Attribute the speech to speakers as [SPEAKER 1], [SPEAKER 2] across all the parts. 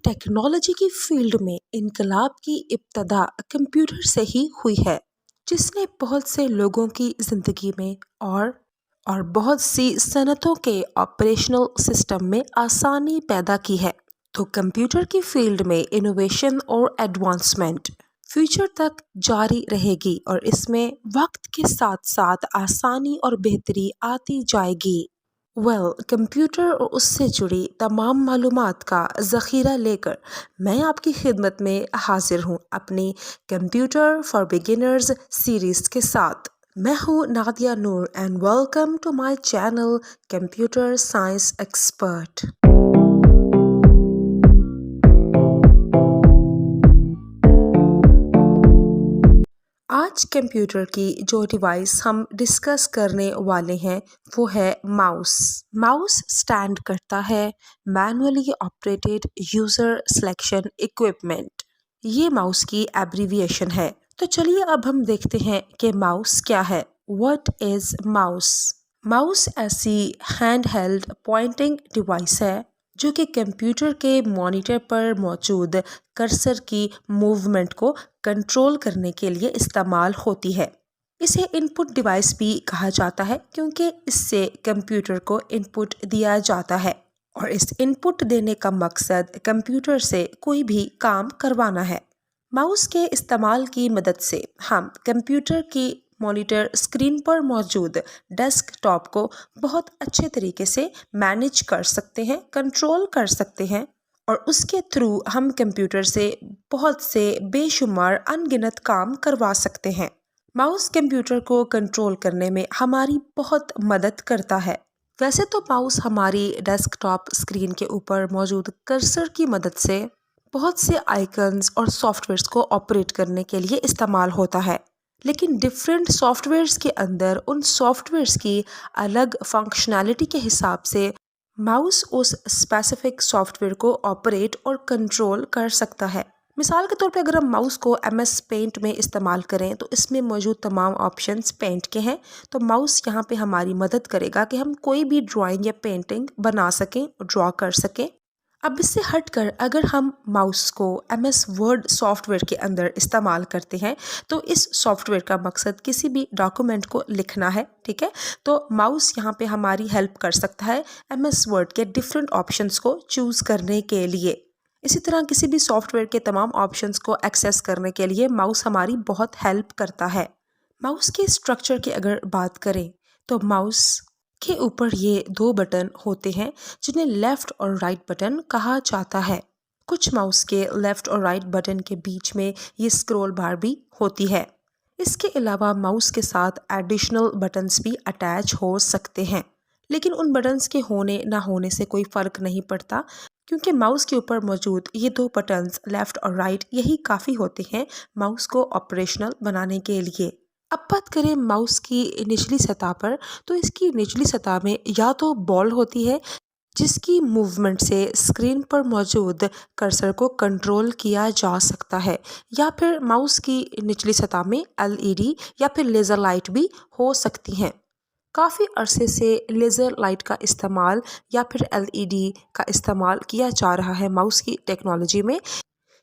[SPEAKER 1] Technology की field में इनकलाब की इब्तदा कंप्यूटर से ही हुई है, जिसने बहुत से लोगों की ज़िंदगी में और बहुत सी सनतों के ऑपरेशनल सिस्टम में आसानी पैदा की है। तो कंप्यूटर की फील्ड में इनोवेशन और एडवांसमेंट फ्यूचर तक जारी रहेगी और इसमें वक्त के साथ साथ आसानी और बेहतरी आती जाएगी। कंप्यूटर और उससे जुड़ी तमाम मालूमात का ज़ख़ीरा लेकर मैं आपकी खिदमत में हाजिर हूँ अपनी कंप्यूटर फॉर बिगिनर्स सीरीज़ के साथ। मैं हूँ Nadia Noor and welcome to my channel computer science expert. आज कंप्यूटर की जो डिवाइस हम डिस्कस करने वाले हैं वो है माउस। माउस स्टैंड करता है manually operated user selection equipment. ये माउस की एब्रीविएशन है। तो चलिए अब हम देखते हैं कि माउस क्या है। What is mouse? माउस ऐसी हैंड हेल्ड पॉइंटिंग डिवाइस है जो कि कंप्यूटर के मॉनिटर पर मौजूद कर्सर की मूवमेंट को कंट्रोल करने के लिए इस्तेमाल होती है। इसे इनपुट डिवाइस भी कहा जाता है क्योंकि इससे कंप्यूटर को इनपुट दिया जाता है और इस इनपुट देने का मकसद कंप्यूटर से कोई भी काम करवाना है। माउस के इस्तेमाल की मदद से हम कंप्यूटर की मॉनिटर स्क्रीन पर मौजूद डेस्कटॉप को बहुत अच्छे तरीके से मैनेज कर सकते हैं, कंट्रोल कर सकते हैं और उसके थ्रू हम कंप्यूटर से बहुत से बेशुमार अनगिनत काम करवा सकते हैं। माउस कंप्यूटर को कंट्रोल करने में हमारी बहुत मदद करता है। वैसे तो माउस हमारी डेस्कटॉप स्क्रीन के ऊपर मौजूद कर्सर की मदद से बहुत से आइकन्स और सॉफ्टवेयर्स को ऑपरेट करने के लिए इस्तेमाल होता है, लेकिन डिफरेंट सॉफ्टवेयर्स के अंदर उन सॉफ्टवेयर्स की अलग फंक्शनैलिटी के हिसाब से माउस उस स्पेसिफिक सॉफ्टवेयर को ऑपरेट और कंट्रोल कर सकता है। मिसाल के तौर पे अगर हम माउस को MS पेंट में इस्तेमाल करें तो इसमें मौजूद तमाम ऑप्शंस पेंट के हैं। तो माउस यहाँ पे हमारी मदद करेगा कि हम कोई भी ड्राइंग या पेंटिंग बना सकें, ड्रॉ कर सकें। अब इससे हटकर अगर हम माउस को MS वर्ड सॉफ्टवेयर के अंदर इस्तेमाल करते हैं तो इस सॉफ्टवेयर का मकसद किसी भी डॉक्यूमेंट को लिखना है, ठीक है। तो माउस यहाँ पे हमारी हेल्प कर सकता है MS वर्ड के डिफरेंट ऑप्शंस को चूज़ करने के लिए। इसी तरह किसी भी सॉफ्टवेयर के तमाम ऑप्शंस को एक्सेस करने के लिए माउस हमारी बहुत हेल्प करता है। माउस के स्ट्रक्चर की अगर बात करें तो माउस के ऊपर ये दो बटन होते हैं जिन्हें लेफ्ट और राइट बटन कहा जाता है। कुछ माउस के लेफ्ट और राइट बटन के बीच में ये स्क्रॉल बार भी होती है। इसके अलावा माउस के साथ एडिशनल बटन्स भी अटैच हो सकते हैं, लेकिन उन बटन्स के होने ना होने से कोई फ़र्क नहीं पड़ता क्योंकि माउस के ऊपर मौजूद ये दो बटन्स लेफ्ट और राइट यही काफ़ी होते हैं माउस को ऑपरेशनल बनाने के लिए। अब बात करें माउस की निचली सतह पर, तो इसकी निचली सतह में या तो बॉल होती है जिसकी मूवमेंट से स्क्रीन पर मौजूद कर्सर को कंट्रोल किया जा सकता है, या फिर माउस की निचली सतह में LED या फिर लेज़र लाइट भी हो सकती हैं। काफ़ी अरसे से लेज़र लाइट का इस्तेमाल या फिर LED का इस्तेमाल किया जा रहा है माउस की टेक्नोलॉजी में,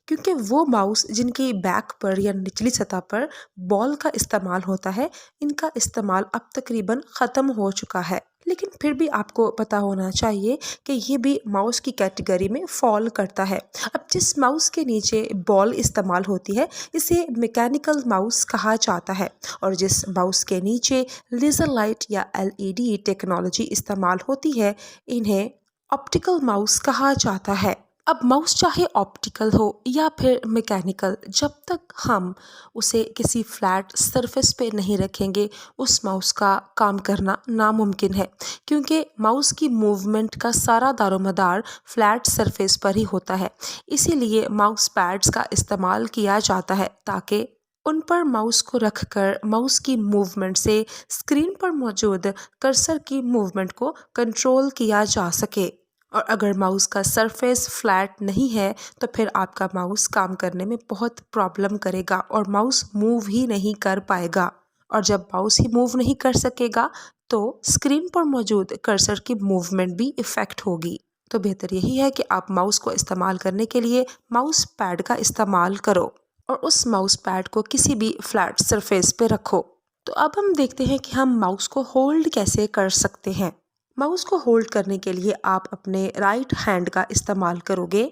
[SPEAKER 1] क्योंकि वो माउस जिनकी बैक पर या निचली सतह पर बॉल का इस्तेमाल होता है, इनका इस्तेमाल अब तकरीबन ख़त्म हो चुका है। लेकिन फिर भी आपको पता होना चाहिए कि ये भी माउस की कैटेगरी में फॉल करता है। अब जिस माउस के नीचे बॉल इस्तेमाल होती है इसे मैकेनिकल माउस कहा जाता है और जिस माउस के नीचे लेज़र लाइट या LED टेक्नोलॉजी इस्तेमाल होती है इन्हें ऑप्टिकल माउस कहा जाता है। अब माउस चाहे ऑप्टिकल हो या फिर मैकेनिकल, जब तक हम उसे किसी फ्लैट सरफेस पे नहीं रखेंगे उस माउस का काम करना नामुमकिन है, क्योंकि माउस की मूवमेंट का सारा दारोमदार फ्लैट सरफेस पर ही होता है। इसीलिए माउस पैड्स का इस्तेमाल किया जाता है ताकि उन पर माउस को रखकर माउस की मूवमेंट से स्क्रीन पर मौजूद कर्सर की मूवमेंट को कंट्रोल किया जा सके। और अगर माउस का सरफेस फ्लैट नहीं है तो फिर आपका माउस काम करने में बहुत प्रॉब्लम करेगा और माउस मूव ही नहीं कर पाएगा, और जब माउस ही मूव नहीं कर सकेगा तो स्क्रीन पर मौजूद कर्सर की मूवमेंट भी इफ़ेक्ट होगी। तो बेहतर यही है कि आप माउस को इस्तेमाल करने के लिए माउस पैड का इस्तेमाल करो और उस माउस पैड को किसी भी फ्लैट सरफेस पे रखो। तो अब हम देखते हैं कि हम माउस को होल्ड कैसे कर सकते हैं। माउस को होल्ड करने के लिए आप अपने राइट हैंड का इस्तेमाल करोगे।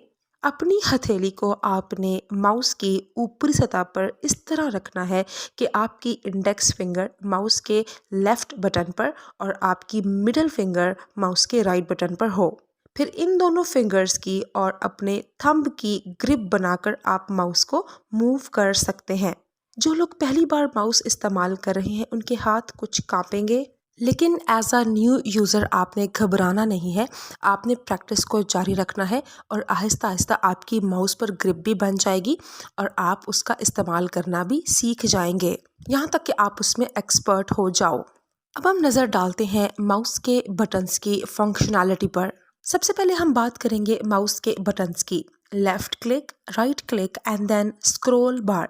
[SPEAKER 1] अपनी हथेली को आपने माउस की ऊपरी सतह पर इस तरह रखना है कि आपकी इंडेक्स फिंगर माउस के लेफ्ट बटन पर और आपकी मिडिल फिंगर माउस के राइट बटन पर हो। फिर इन दोनों फिंगर्स की और अपने थंब की ग्रिप बनाकर आप माउस को मूव कर सकते हैं। जो लोग पहली बार माउस इस्तेमाल कर रहे हैं उनके हाथ कुछ कांपेंगे, लेकिन एज अ न्यू यूज़र आपने घबराना नहीं है। आपने प्रैक्टिस को जारी रखना है और आहिस्ता आहिस्ता आपकी माउस पर ग्रिप भी बन जाएगी और आप उसका इस्तेमाल करना भी सीख जाएंगे, यहाँ तक कि आप उसमें एक्सपर्ट हो जाओ। अब हम नज़र डालते हैं माउस के बटन्स की फंक्शनैलिटी पर। सबसे पहले हम बात करेंगे माउस के बटन्स की। Left click, right click and then scroll bar.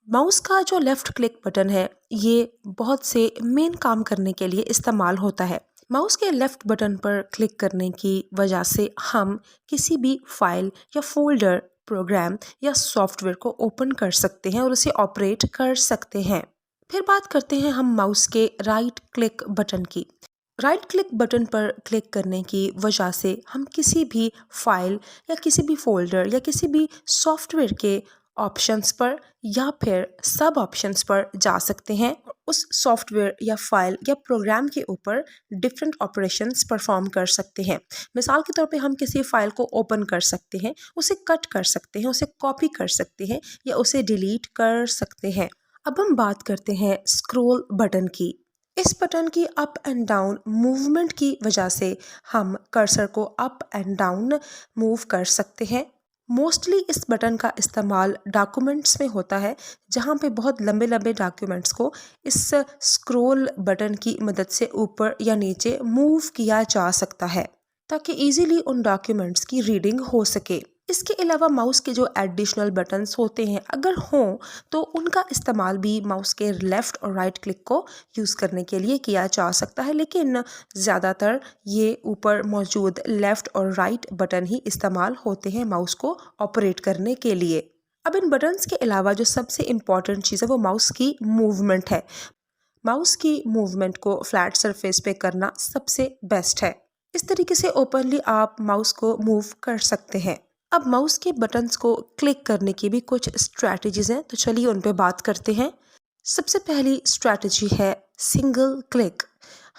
[SPEAKER 1] Mouse का जो लेफ़्ट क्लिक बटन है ये बहुत से मेन काम करने के लिए इस्तेमाल होता है। माउस के लेफ़्ट बटन पर क्लिक करने की वजह से हम किसी भी फाइल या फोल्डर, प्रोग्राम या सॉफ्टवेयर को ओपन कर सकते हैं और उसे ऑपरेट कर सकते हैं। फिर बात करते हैं हम माउस के राइट क्लिक बटन की। राइट क्लिक बटन पर क्लिक करने की वजह से हम किसी भी फाइल या किसी भी फोल्डर या किसी भी सॉफ्टवेयर के ऑप्शंस पर या फिर सब ऑप्शंस पर जा सकते हैं। उस सॉफ्टवेयर या फाइल या प्रोग्राम के ऊपर डिफरेंट ऑपरेशंस परफॉर्म कर सकते हैं। मिसाल के तौर पे हम किसी फाइल को ओपन कर सकते हैं, उसे कट कर सकते हैं, उसे कॉपी कर सकते हैं या उसे डिलीट कर सकते हैं। अब हम बात करते हैं स्क्रॉल बटन की। इस बटन की अप एंड डाउन मूवमेंट की वजह से हम कर्सर को अप एंड डाउन मूव कर सकते हैं। मोस्टली इस बटन का इस्तेमाल डॉक्यूमेंट्स में होता है, जहाँ पे बहुत लंबे लंबे डॉक्यूमेंट्स को इस स्क्रॉल बटन की मदद से ऊपर या नीचे मूव किया जा सकता है ताकि इजीली उन डॉक्यूमेंट्स की रीडिंग हो सके। इसके अलावा माउस के जो एडिशनल बटन्स होते हैं अगर हों तो उनका इस्तेमाल भी माउस के लेफ़्ट और राइट क्लिक को यूज़ करने के लिए किया जा सकता है, लेकिन ज़्यादातर ये ऊपर मौजूद लेफ़्ट और राइट बटन ही इस्तेमाल होते हैं माउस को ऑपरेट करने के लिए। अब इन बटन्स के अलावा जो सबसे इम्पॉर्टेंट चीज़ है वो माउस की मूवमेंट है। माउस की मूवमेंट को फ्लैट सरफेस पे करना सबसे बेस्ट है। इस तरीके से ओपनली आप माउस को मूव कर सकते हैं। अब माउस के बटन्स को क्लिक करने की भी कुछ स्ट्रैटेजीज हैं, तो चलिए उन पे बात करते हैं। सबसे पहली स्ट्रैटेजी है सिंगल क्लिक।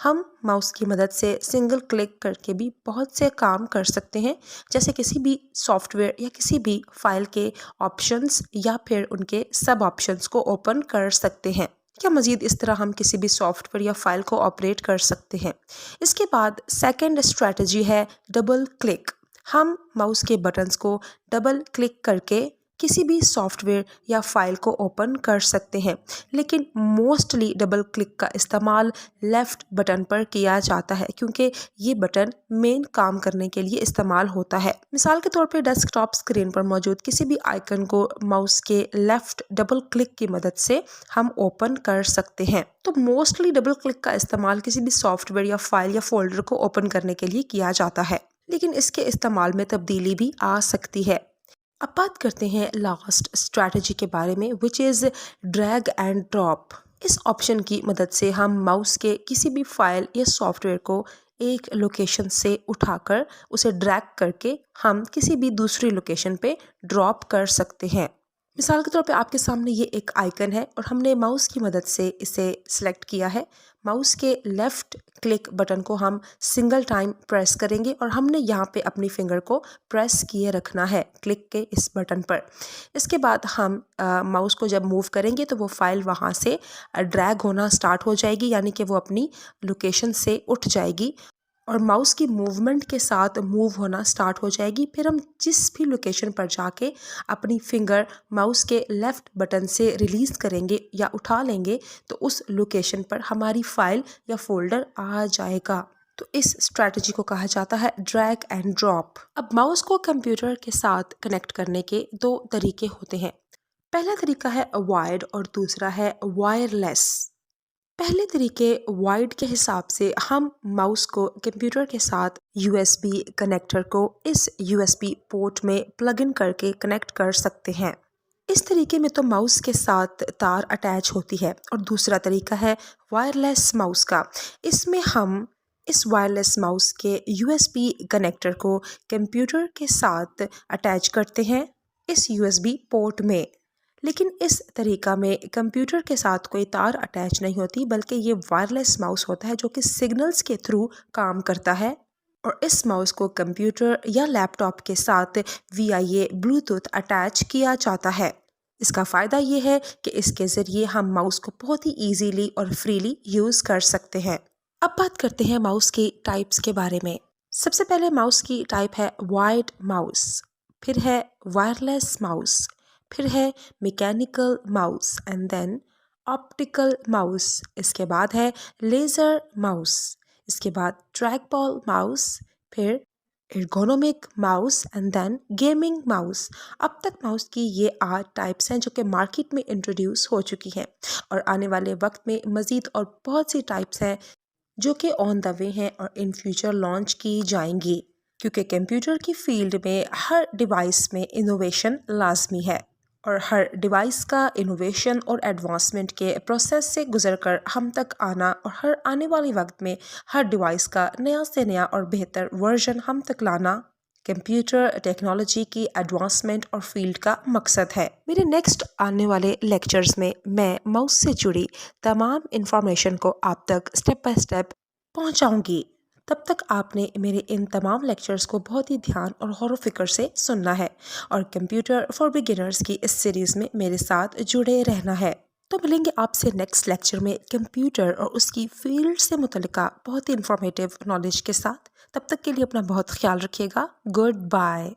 [SPEAKER 1] हम माउस की मदद से सिंगल क्लिक करके भी बहुत से काम कर सकते हैं, जैसे किसी भी सॉफ्टवेयर या किसी भी फाइल के ऑप्शंस या फिर उनके सब ऑप्शंस को ओपन कर सकते हैं या मज़ीद इस तरह हम किसी भी सॉफ्टवेयर या फाइल को ऑपरेट कर सकते हैं। इसके बाद सेकंड स्ट्रैटेजी है डबल क्लिक। हम माउस के बटन्स को डबल क्लिक करके किसी भी सॉफ्टवेयर या फाइल को ओपन कर सकते हैं, लेकिन मोस्टली डबल क्लिक का इस्तेमाल लेफ़्ट बटन पर किया जाता है क्योंकि ये बटन मेन काम करने के लिए इस्तेमाल होता है। मिसाल के तौर पे डेस्कटॉप स्क्रीन पर मौजूद किसी भी आइकन को माउस के लेफ़्ट डबल क्लिक की मदद से हम ओपन कर सकते हैं। तो मोस्टली डबल क्लिक का इस्तेमाल किसी भी सॉफ्टवेयर या फाइल या फोल्डर को ओपन करने के लिए किया जाता है, लेकिन इसके इस्तेमाल में तब्दीली भी आ सकती है। अब बात करते हैं लास्ट स्ट्रैटेजी के बारे में, which is drag and drop. इस ऑप्शन की मदद से हम माउस के किसी भी फाइल या सॉफ्टवेयर को एक लोकेशन से उठाकर उसे ड्रैग करके हम किसी भी दूसरी लोकेशन पे ड्रॉप कर सकते हैं। मिसाल के तौर पे आपके सामने ये एक आइकन है और हमने माउस की मदद से इसे सिलेक्ट किया है। माउस के लेफ़्ट क्लिक बटन को हम सिंगल टाइम प्रेस करेंगे और हमने यहाँ पे अपनी फिंगर को प्रेस किए रखना है क्लिक के इस बटन पर। इसके बाद हम माउस को जब मूव करेंगे तो वो फाइल वहाँ से ड्रैग होना स्टार्ट हो जाएगी, यानी कि वो अपनी लोकेशन से उठ जाएगी और माउस की मूवमेंट के साथ मूव होना स्टार्ट हो जाएगी। फिर हम जिस भी लोकेशन पर जाके अपनी फिंगर माउस के लेफ़्ट बटन से रिलीज़ करेंगे या उठा लेंगे तो उस लोकेशन पर हमारी फाइल या फोल्डर आ जाएगा। तो इस स्ट्रैटेजी को कहा जाता है ड्रैग एंड ड्रॉप। अब माउस को कंप्यूटर के साथ कनेक्ट करने के दो तरीके होते हैं। पहला तरीका है वायर्ड और दूसरा है वायरलेस। पहले तरीके वायर्ड के हिसाब से हम माउस को कंप्यूटर के साथ यूएसबी कनेक्टर को इस यूएसबी पोर्ट में प्लग इन करके कनेक्ट कर सकते हैं। इस तरीके में तो माउस के साथ तार अटैच होती है। और दूसरा तरीका है वायरलेस माउस का। इसमें हम इस वायरलेस माउस के यूएसबी कनेक्टर को कंप्यूटर के साथ अटैच करते हैं इस यूएसबी पोर्ट में। लेकिन इस तरीका में कंप्यूटर के साथ कोई तार अटैच नहीं होती, बल्कि ये वायरलेस माउस होता है जो कि सिग्नल्स के थ्रू काम करता है। और इस माउस को कंप्यूटर या लैपटॉप के साथ वीआईए ब्लूटूथ अटैच किया जाता है। इसका फ़ायदा ये है कि इसके ज़रिए हम माउस को बहुत ही ईजीली और फ्रीली यूज़ कर सकते हैं। अब बात करते हैं माउस की टाइप्स के बारे में। सबसे पहले माउस की टाइप है वायर्ड माउस, फिर है वायरलेस माउस, फिर है mechanical mouse and then optical mouse. इसके बाद है लेज़र माउस, इसके बाद ट्रैक बॉल माउस, फिर ergonomic mouse and then gaming mouse. अब तक माउस की ये 8 टाइप्स हैं जो कि मार्केट में इंट्रोड्यूस हो चुकी हैं, और आने वाले वक्त में मज़ीद और बहुत सी टाइप्स हैं जो कि ऑन द वे हैं और इन फ्यूचर लॉन्च की जाएंगी, क्योंकि कंप्यूटर की फील्ड में हर डिवाइस में इनोवेशन लाजमी है। और हर डिवाइस का इनोवेशन और एडवांसमेंट के प्रोसेस से गुजरकर हम तक आना और हर आने वाले वक्त में हर डिवाइस का नया से नया और बेहतर वर्जन हम तक लाना कंप्यूटर टेक्नोलॉजी की एडवांसमेंट और फील्ड का मकसद है। मेरे नेक्स्ट आने वाले लेक्चर्स में मैं माउस से जुड़ी तमाम इंफॉर्मेशन को आप तक स्टेप बाय स्टेप पहुंचाऊंगी। तब तक आपने मेरे इन तमाम लेक्चर्स को बहुत ही ध्यान और गौर व फिक्र से सुनना है और कंप्यूटर फॉर बिगिनर्स की इस सीरीज़ में मेरे साथ जुड़े रहना है। तो मिलेंगे आपसे नेक्स्ट लेक्चर में कंप्यूटर और उसकी फील्ड से मुतल्लिका बहुत ही इंफॉर्मेटिव नॉलेज के साथ। तब तक के लिए अपना बहुत ख्याल रखिएगा। Good bye.